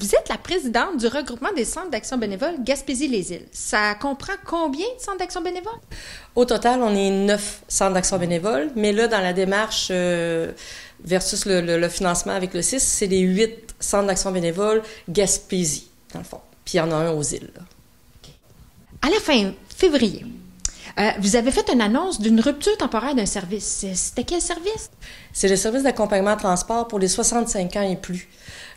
vous êtes la présidente du regroupement des centres d'action bénévole Gaspésie-les-Îles. Ça comprend combien de centres d'action bénévole? Au total, on est 9 centres d'action bénévole, mais là, dans la démarche versus le financement avec le CIS, c'est les 8 centres d'action bénévole Gaspésie, dans le fond. Puis il y en a un aux îles. Là. Okay. À la fin février, vous avez fait une annonce d'une rupture temporaire d'un service. C'était quel service? C'est le service d'accompagnement transport pour les 65 ans et plus.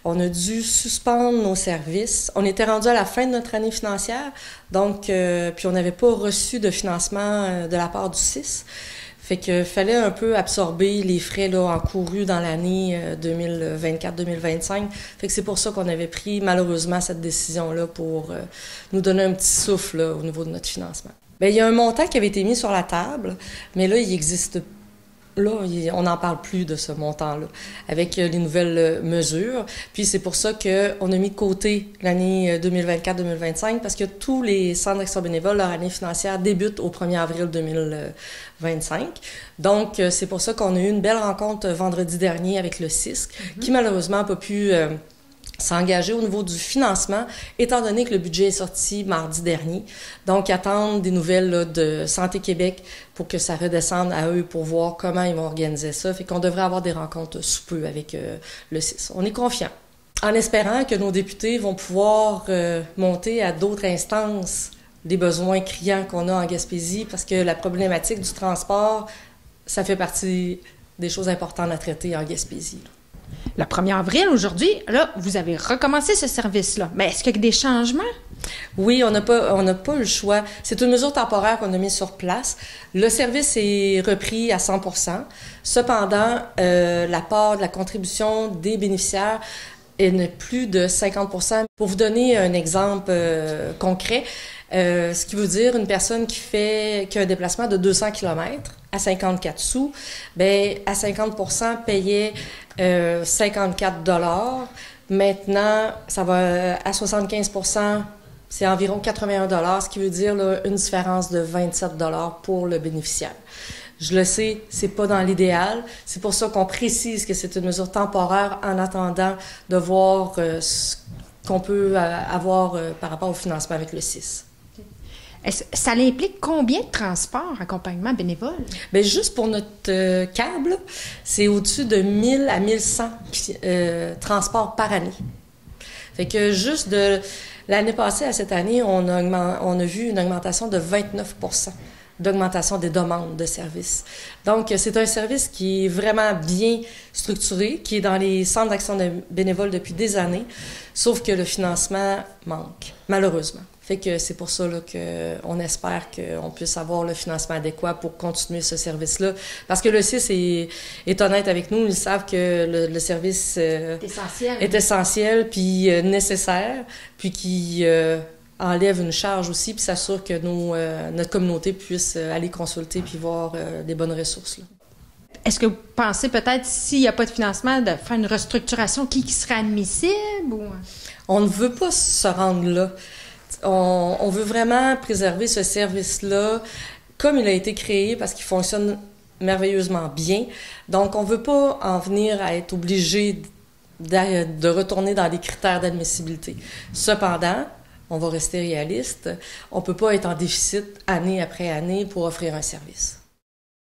On a dû suspendre nos services. On était rendu à la fin de notre année financière, donc puis on n'avait pas reçu de financement de la part du CIS. Fait que fallait un peu absorber les frais là, encourus dans l'année 2024-2025. Fait que c'est pour ça qu'on avait pris malheureusement cette décision-là pour nous donner un petit souffle là, au niveau de notre financement. Bien, il y a un montant qui avait été mis sur la table, mais là, il existe là, on n'en parle plus de ce montant-là, avec les nouvelles mesures. Puis c'est pour ça qu'on a mis de côté l'année 2024-2025, parce que tous les centres d'action bénévole, leur année financière débute au 1er avril 2025. Donc, c'est pour ça qu'on a eu une belle rencontre vendredi dernier avec le CISC, qui malheureusement n'a pas pu s'engager au niveau du financement, étant donné que le budget est sorti mardi dernier. Donc, attendre des nouvelles là, de Santé Québec pour que ça redescende à eux pour voir comment ils vont organiser ça. Fait qu'on devrait avoir des rencontres sous peu avec le CIS. On est confiants, en espérant que nos députés vont pouvoir monter à d'autres instances des besoins criants qu'on a en Gaspésie, parce que la problématique du transport, ça fait partie des choses importantes à traiter en Gaspésie. Le 1er avril, aujourd'hui, là, vous avez recommencé ce service-là. Mais est-ce qu'il y a des changements? Oui, on n'a pas le choix. C'est une mesure temporaire qu'on a mise sur place. Le service est repris à 100%. Cependant, la part de la contribution des bénéficiaires n'est plus de 50%. Pour vous donner un exemple concret, ce qui veut dire une personne qui a un déplacement de 200 km à 54 sous, bien, à 50% payait 54 $. Maintenant, ça va à 75%, c'est environ 81 $, ce qui veut dire là, une différence de 27 $ pour le bénéficiaire. Je le sais, c'est pas dans l'idéal. C'est pour ça qu'on précise que c'est une mesure temporaire en attendant de voir ce qu'on peut avoir par rapport au financement avec le CIS. Ça implique combien de transports, accompagnement bénévole? Bien, juste pour notre câble, c'est au-dessus de 1000 à 1100 transports par année. Fait que juste de l'année passée à cette année, on a vu une augmentation de 29% d'augmentation des demandes de services. Donc, c'est un service qui est vraiment bien structuré, qui est dans les centres d'action bénévole depuis des années, sauf que le financement manque, malheureusement. Fait que c'est pour ça là, qu'on espère qu'on puisse avoir le financement adéquat pour continuer ce service-là. Parce que le CIS est honnête avec nous, ils savent que le service est essentiel, puis nécessaire, puis qui enlève une charge aussi, puis s'assure que notre communauté puisse aller consulter puis voir des bonnes ressources. Là. Est-ce que vous pensez peut-être, s'il n'y a pas de financement, de faire une restructuration qui serait admissible? Ou... On ne veut pas se rendre là. On veut vraiment préserver ce service-là comme il a été créé parce qu'il fonctionne merveilleusement bien. Donc, on ne veut pas en venir à être obligé de retourner dans des critères d'admissibilité. Cependant, on va rester réaliste. On ne peut pas être en déficit année après année pour offrir un service.